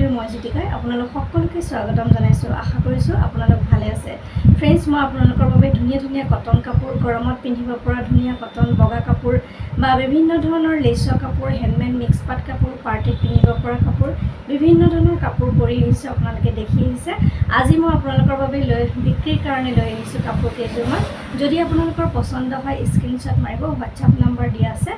হৈ মই জ্যোতিকাই আপোনালোক সকলোকে স্বাগতম জনাইছোঁ। আশা কৰিছোঁ আপোনালোক ভালে আছে। ফ্ৰেণ্ডছ, মই আপোনালোকৰ বাবে ধুনীয়া ধুনীয়া কটন কাপোৰ, গৰমত পিন্ধিব পৰা ধুনীয়া কটন বগা কাপোৰ বা বিভিন্ন ধৰণৰ লেচৰ কাপোৰ, হেণ্ডমেড মিক্স পাট কাপোৰ, পাৰ্টিত পিন্ধিব পৰা কাপোৰ, বিভিন্ন ধৰণৰ কাপোৰ কৰি আহিছোঁ। আপোনালোকে দেখি আহিছে। আজি মই আপোনালোকৰ বাবে বিক্ৰীৰ কাৰণে লৈ আহিছোঁ কাপোৰ কেইযোৰমান। যদি আপোনালোকৰ পচন্দ হয় স্ক্ৰীনশ্বট মাৰিব, হোৱাটছআপ নম্বৰ দিয়া আছে।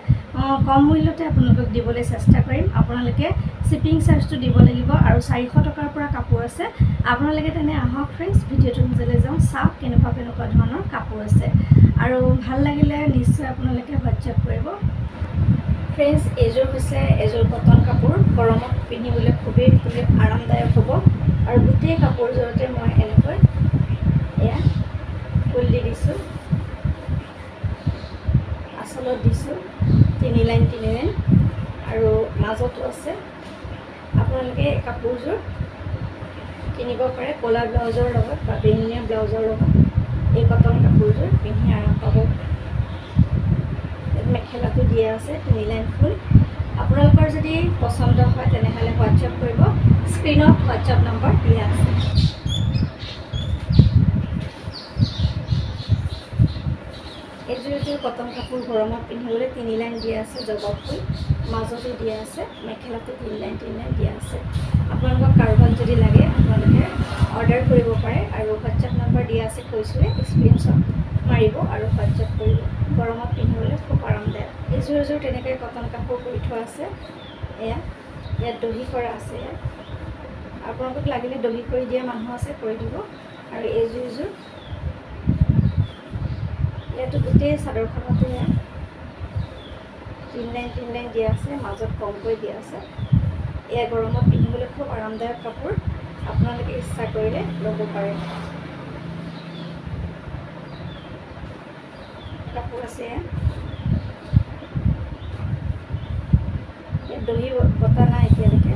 কম মূল্যতে আপোনালোকক দিবলৈ চেষ্টা কৰিম। আপোনালোকে শ্বিপিং চাৰ্জটো দিব লাগিব আৰু 400 টকাৰ পৰা কাপোৰ আছে। আপোনালোকে তেনে আহক ফ্ৰেণ্ডছ, ভিডিঅ'টো মাজলৈ যাওঁ, চাওক কেনেকুৱা ধৰণৰ কাপোৰ আছে আৰু ভাল লাগিলে নিশ্চয় আপোনালোকে হোৱাটছআপ কৰিব। ফ্ৰেণ্ডছ, এইযোৰ হৈছে এযোৰ কটন কাপোৰ। গৰমত পিন্ধিবলৈ খুবেই আৰামদায়ক হ'ব আৰু গোটেই কাপোৰযোৰতে মই এনেকৈ এয়া ফুল দি দিছোঁ, আঁচলত দিছোঁ 3 লাইন আৰু মাজতো আছে। আপোনালোকে কাপোৰযোৰ কিনিব পাৰে ক'লা ব্লাউজৰ লগত বা বেঙুনীয়া ব্লাউজৰ লগত। এই কটন কাপোৰযোৰ পিন্ধি আৰাম পাব। মেখেলাটো দিয়া আছে 3 লাইন ফুল। আপোনালোকৰ যদি পচন্দ হয় তেনেহ'লে হোৱাটছআপ কৰিব। স্ক্ৰীনত হোৱাটছআপ নম্বৰ দিয়া আছে। এইযোৰ কটন কাপোৰ গৰমত পিন্ধিবলৈ 3 লাইন দিয়া আছে, জবা ফুল মাজতো দিয়া আছে। মেখেলাটো 3 লাইন দিয়া আছে। আপোনালোকক কাৰোবাক যদি লাগে আপোনালোকে অৰ্ডাৰ কৰিব পাৰে আৰু হোৱাটছআপ নম্বৰ দিয়া আছে কৈছোঁৱে। স্ক্ৰীনশ্বট মাৰিব আৰু হোৱাটছআপ কৰিব। গৰমত পিন্ধিবলৈ খুব আৰামদায়ক। এইযোৰ তেনেকৈ কটন কাপোৰ কৰি থোৱা আছে। ইয়াত দহি কৰা আছে। আপোনালোকক লাগিলে দহি কৰি দিয়া মানুহ আছে, কৰি দিব। আৰু এইযোৰ ইয়াতো গোটেই চাদৰখনতে 3 লাইন দিয়া আছে, মাজত কমকৈ দিয়া আছে। এয়া গৰমত পিন্ধিবলৈ খুব আৰামদায়ক কাপোৰ। আপোনালোকে ইচ্ছা কৰিলে ল'ব পাৰে। কাপোৰ আছে ইয়াত দহি বটা নাই এতিয়ালৈকে।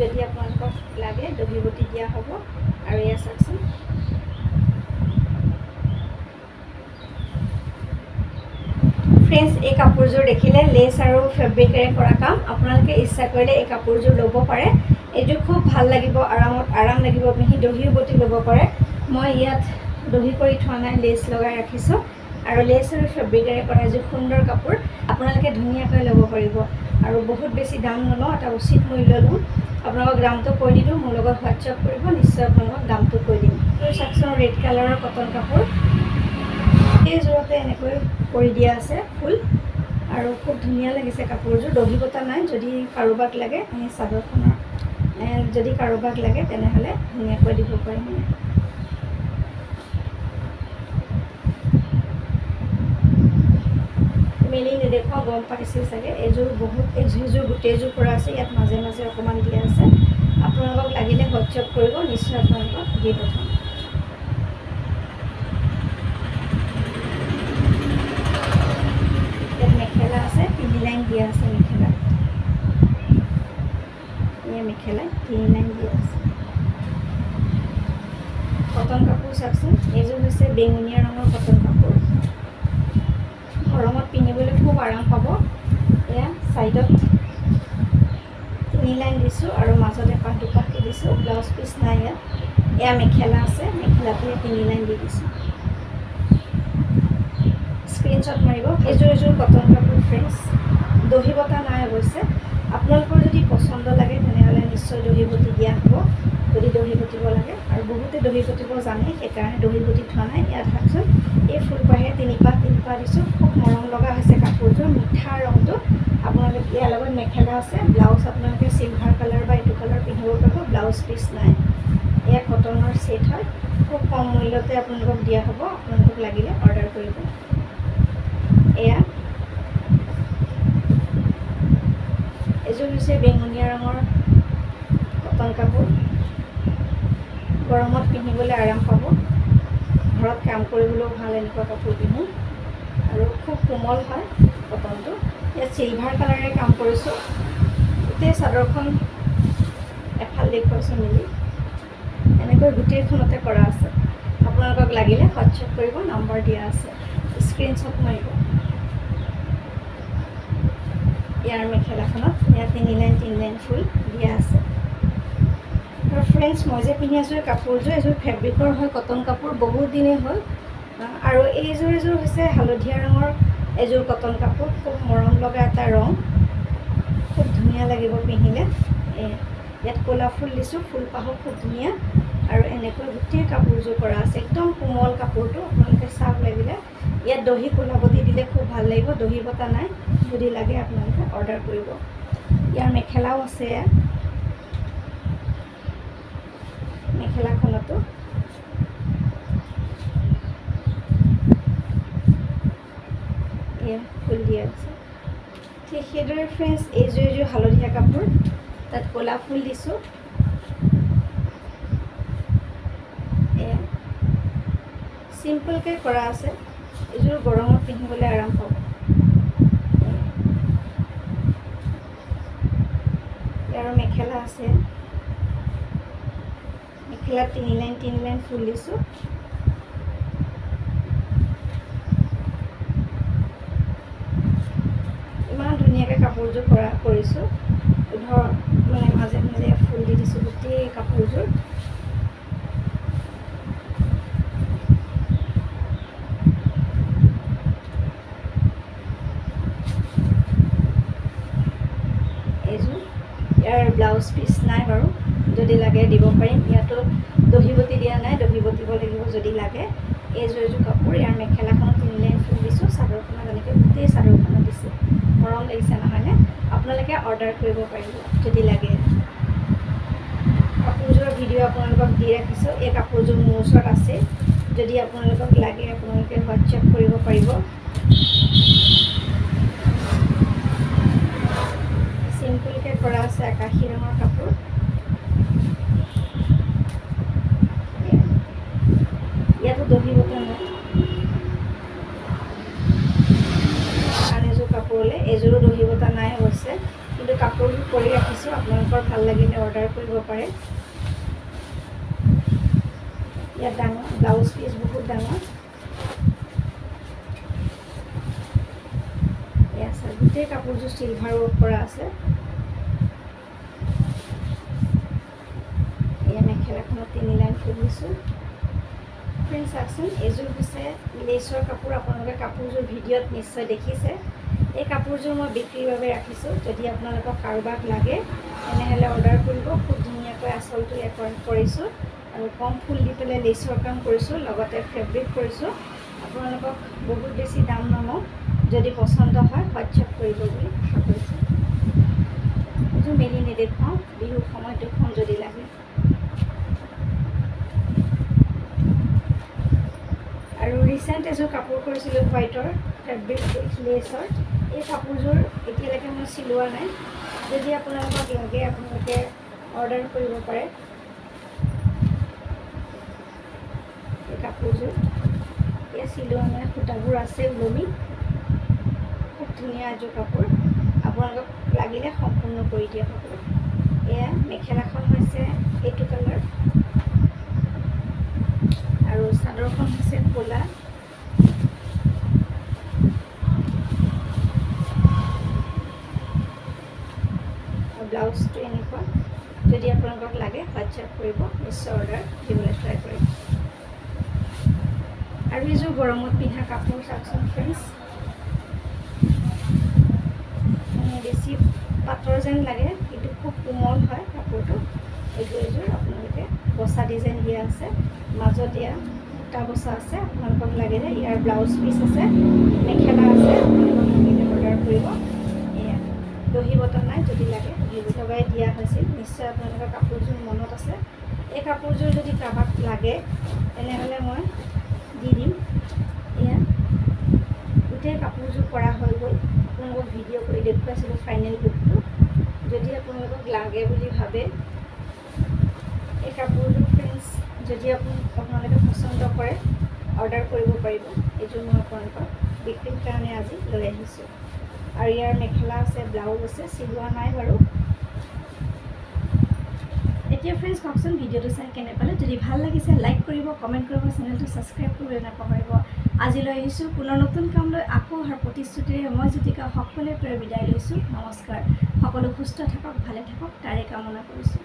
যদি আপোনালোকক লাগে দহি বটি দিয়া হ'ব। আৰু এয়া চাওকচোন, ফ্ৰেণ্ডছ, এই কাপোৰযোৰ দেখিলে লেচ আৰু ফেব্ৰিকেৰে কৰা কাম। আপোনালোকে ইচ্ছা কৰিলে এই কাপোৰযোৰ ল'ব পাৰে। এইযোৰ খুব ভাল লাগিব, আৰাম লাগিব পিন্ধি। দহিও বটি ল'ব পাৰে। মই ইয়াত দহি কৰি থোৱা নাই, লেচ লগাই ৰাখিছোঁ। আৰু লেচ আৰু ফেব্ৰিকেৰে কৰা এযোৰ সুন্দৰ কাপোৰ। আপোনালোকে ধুনীয়াকৈ ল'ব পাৰিব আৰু বহুত বেছি দাম নলওঁ, এটা উচিত মূল্য লওঁ। আপোনালোকক দামটো কৈ নিদিওঁ, মোৰ লগত হোৱাটছআপ কৰিব, নিশ্চয় আপোনালোকক দামটো কৈ দিম। চাওকচোন, ৰেড কালাৰৰ কটন কাপোৰ। এইযোৰতে এনেকৈ কৰি দিয়া আছে ফুল আৰু খুব ধুনীয়া লাগিছে কাপোৰযোৰ। দহি বটা নাই। যদি কাৰোবাক লাগে এই চাদৰখনৰ যদি কাৰোবাক লাগে তেনেহ'লে ধুনীয়াকৈ দিব পাৰিম। মেলি নেদেখুৱা, গম পাইছে চাগে। এইযোৰ গোটেইযোৰ পৰা আছে। ইয়াত মাজে মাজে অকণমান দিয়া আছে। আপোনালোকক লাগিলে হোৱাটছআপ কৰিব, নিশ্চয় আপোনালোকক দি পঠাম। মেখেলা আছে 3 লাইন দিয়া আছে। মেখেলা 3 লাইন দিয়া আছে। কটন কাপোৰ চাওকচোন। এইযোৰ হৈছে বেঙুনীয়া ৰঙৰ কটন কাপোৰ। গৰমত পিন্ধিবলৈ খুব আৰাম পাব। এয়া ছাইডত 3 লাইন দিছোঁ আৰু মাজত এপাহ দুপাহকৈ দিছোঁ। ব্লাউজ পিচ নাই ইয়াত। এয়া মেখেলা আছে, মেখেলাটোৱে 3 লাইন দি দিছোঁ। স্ক্ৰীনশ্বট মাৰিব। এইযোৰ কটন কাপোৰ ফ্ৰেণ্ডছ। দহি বটা নাই অৱশ্যে। আপোনালোকৰ যদি পচন্দ লাগে তেনেহ'লে নিশ্চয় দহি বটি দিয়া হ'ব, যদি দহি বটিব লাগে। আৰু বহুতে দহি বটিব জানে, সেইকাৰণে দহি বটি থোৱা নাই। ইয়াত চাওকচোন, এই ফুলপাহে 3 পাহ দিছোঁ। খুব মৰম লগা হৈছে কাপোৰযোৰ। মিঠা ৰংটো। আপোনালোকে ইয়াৰ লগত মেখেলা আছে। ব্লাউজ আপোনালোকে চিলভাৰ কালাৰ বা এইটো কালাৰ পিন্ধিব পাৰিব। ব্লাউজ পিচ নাই। এয়া কটনৰ ছেট হয়। খুব কম মূল্যতে আপোনালোকক দিয়া হ'ব। আপোনালোকক লাগিলে অৰ্ডাৰ কৰিব। এয়া এইযোৰ হৈছে বেঙুনীয়া ৰঙৰ কটন কাপোৰ। গৰমত পিন্ধিবলৈ আৰাম পাব। ঘৰত কাম কৰিবলৈও ভাল এনেকুৱা কাপোৰ পিন্ধি। আৰু খুব কোমল হয় কটনটো। ইয়াত চিলভাৰ কালাৰে কাম কৰিছোঁ। গোটেই চাদৰখন এফাল দেখুৱাইছোঁ মিলি। এনেকৈ গোটেইখনতে কৰা আছে। আপোনালোকক লাগিলে হোৱাটছআপ কৰিব, নম্বৰ দিয়া আছে। স্ক্ৰীনশ্বট মাৰিব। ইয়াৰ মেখেলাখনত ইয়াত 3 লাইন ফুল দিয়া আছে। ফ্ৰেণ্ডছ, মই যে পিন্ধি আছোঁ এই কাপোৰযোৰ, এযোৰ ফেব্ৰিকৰ হয়, কটন কাপোৰ, বহুত দিনেই হ'ল। আৰু এযোৰ হৈছে হালধীয়া ৰঙৰ এযোৰ কটন কাপোৰ, খুব মৰম লগা এটা ৰং, খুব ধুনীয়া লাগিব পিন্ধিলে। ইয়াত ক'লা ফুল দিছোঁ, ফুলপাহো খুব ধুনীয়া। আৰু এনেকৈ গোটেই কাপোৰযোৰ কৰা আছে, একদম কোমল কাপোৰটো, আপোনালোকে চাওক লাগিলে। ইয়াত দহি কোলাবটি দিলে খুব ভাল লাগিব, দহি বটা নাই, যদি লাগে আপোনালোকে অৰ্ডাৰ কৰিব। ইয়াৰ মেখেলাও আছে, মেখেলাখনতো ফুল দিয়া আছে। ঠিক সেইদৰে ফ্ৰেণ্ডছ, এইযোৰ হালধীয়া কাপোৰ, তাত ক'লা ফুল দিছোঁ। চিম্পলকৈ কৰা আছে, এইযোৰ গৰমত পিন্ধিবলৈ আৰাম পাব। আৰু মেখেলা আছে, মেখেলাত 3 লাইন ফুল দিছোঁ। ইমান ধুনীয়াকৈ কাপোৰযোৰ কৰিছোঁ, মানে মাজে মাজে ফুল দি দিছোঁ গোটেই কাপোৰযোৰ। ইয়াৰ ব্লাউজ পিচ নাই বাৰু, যদি লাগে দিব পাৰিম। ইয়াতো দহি বটি দিয়া নাই, দহি বটিব লাগিব যদি লাগে। এইযোৰ কাপোৰ, ইয়াৰ মেখেলাখনত 3 লাইন ফুল দিছোঁ, চাদৰখনত এনেকৈ গোটেই চাদৰখনত দিছোঁ। মৰম লাগিছে নহয়নে? আপোনালোকে অৰ্ডাৰ কৰিব পাৰিব যদি লাগে। কাপোৰযোৰৰ ভিডিঅ' আপোনালোকক দি ৰাখিছোঁ। এই কাপোৰযোৰ মোৰ ওচৰত আছে, যদি আপোনালোকক লাগে আপোনালোকে হোৱাটছএপ কৰিব পাৰিব। চিম্পলকৈ কৰা আছে, আকাশী ৰঙৰ কাপোৰ। ইয়াতো দহি বটা নাই। আন এযোৰ কাপোৰলৈ, এযোৰো দহি বটা নাই অৱশ্যে, কিন্তু কাপোৰযোৰ কৰি ৰাখিছোঁ, আপোনালোকৰ ভাল লাগিলে অৰ্ডাৰ কৰিব পাৰে। ইয়াত ডাঙৰ ব্লাউজ পিচ, বহুত ডাঙৰ। গোটেই কাপোৰযোৰ চিলভাৰ ৱৰ্ক কৰা আছে। এয়া মেখেলাখনত 3 লাইন ফুল দিছোঁ। ফ্ৰেণ্ডছ চাওকচোন, এইযোৰ হৈছে লেচৰ কাপোৰ। আপোনালোকে কাপোৰযোৰ ভিডিঅ'ত নিশ্চয় দেখিছে। এই কাপোৰযোৰ মই বিক্ৰীৰ বাবে ৰাখিছোঁ, যদি আপোনালোকক কাৰোবাক লাগে তেনেহ'লে অৰ্ডাৰ কৰিব। খুব ধুনীয়াকৈ আঁচলটো ইয়াত কৰিছোঁ, আৰু কম ফুল দি পেলাই লেচৰ কাম কৰিছোঁ, লগতে ফেব্ৰিক কৰিছোঁ। আপোনালোকক বহুত বেছি দাম নলওঁ, যদি পচন্দ হয় হোৱাটছএপ কৰিব বুলি আশা কৰিছোঁ। এইযোৰ মেলি নেদেখুৱাওঁ, বিহুৰ সময়ত দেখুৱাম যদি লাগে। আৰু ৰিচেণ্ট এযোৰ কাপোৰ কৰিছিলোঁ হোৱাইটৰ ফেব্ৰিক লেচৰ। এই কাপোৰযোৰ এতিয়ালৈকে মই চিলোৱা নাই, যদি আপোনালোকক লাগে আপোনালোকে অৰ্ডাৰ কৰিব পাৰে। এই কাপোৰযোৰ এতিয়া চিলোৱা নাই, সূতাবোৰ আছে ওলমি। খুব ধুনীয়া এযোৰ কাপোৰ, আপোনালোকক লাগিলে সম্পূৰ্ণ কৰি দিয়া হ'ব। এয়া মেখেলাখন হৈছে এইটো কালাৰ, আৰু চাদৰখন হৈছে ক'লা। আৰু ব্লাউজটো এনেকুৱা। যদি আপোনালোকক লাগে হোৱাটছএপ কৰিব, নিশ্চয় অৰ্ডাৰ দিবলৈ ট্ৰাই কৰিম। আৰু এযোৰ গৰমত পিন্ধা কাপোৰ চাওকচোন ফ্ৰেণ্ডছ, বেছি পাতল যেন লাগে কিন্তু খুব কোমল হয় কাপোৰটো। এযোৰ আপোনালোকে বচা ডিজাইন দিয়া আছে, মাজত দিয়া সূতা বচা আছে। আপোনালোকক লাগিলে ইয়াৰ ব্লাউজ পিচ আছে, মেখেলা আছে, আপোনালোকক লাগিলে অৰ্ডাৰ কৰিব। এয়া দহি বটা নাই, যদি লাগে দহি লগাই দিয়া হৈছিল। নিশ্চয় আপোনালোকৰ কাপোৰযোৰ মনত আছে। এই কাপোৰযোৰ যদি কাৰোবাক লাগে তেনেহ'লে মই দি দিম। এয়া গোটেই কাপোৰযোৰ কৰা হৈ গ'ল, আপোনালোকক ভিডিঅ' কৰি দেখুৱাইছিলোঁ ফাইনেল লুকটো। যদি আপোনালোকক লাগে বুলি ভাবে এই কাপোৰযোৰ ফ্ৰেণ্ডছ, যদি আপোনালোকে পচন্দ কৰে অৰ্ডাৰ কৰিব পাৰিব। এইযোৰ মই আপোনালোকক বিক্ৰীৰ কাৰণে আজি লৈ আহিছোঁ। আৰু ইয়াৰ মেখেলা আছে, ব্লাউজ আছে, চিলোৱা নাই বাৰু। এতিয়া ফ্ৰেণ্ডছ কওকচোন, ভিডিঅ'টো চাই কেনে পালে? যদি ভাল লাগিছে লাইক কৰিব, কমেণ্ট কৰিব, চেনেলটো ছাবস্ক্ৰাইব কৰিবলৈ নাপাহৰিব। আজিলৈ আহিছোঁ পুনৰ নতুন কাম লৈ, আকৌ অহাৰ প্ৰতিশ্ৰুতিৰে মই জ্যোতিকা সকলোৰে পৰা বিদায় লৈছোঁ। নমস্কাৰ। সকলো সুস্থ থাকক, ভালে থাকক, তাৰে কামনা কৰিছোঁ।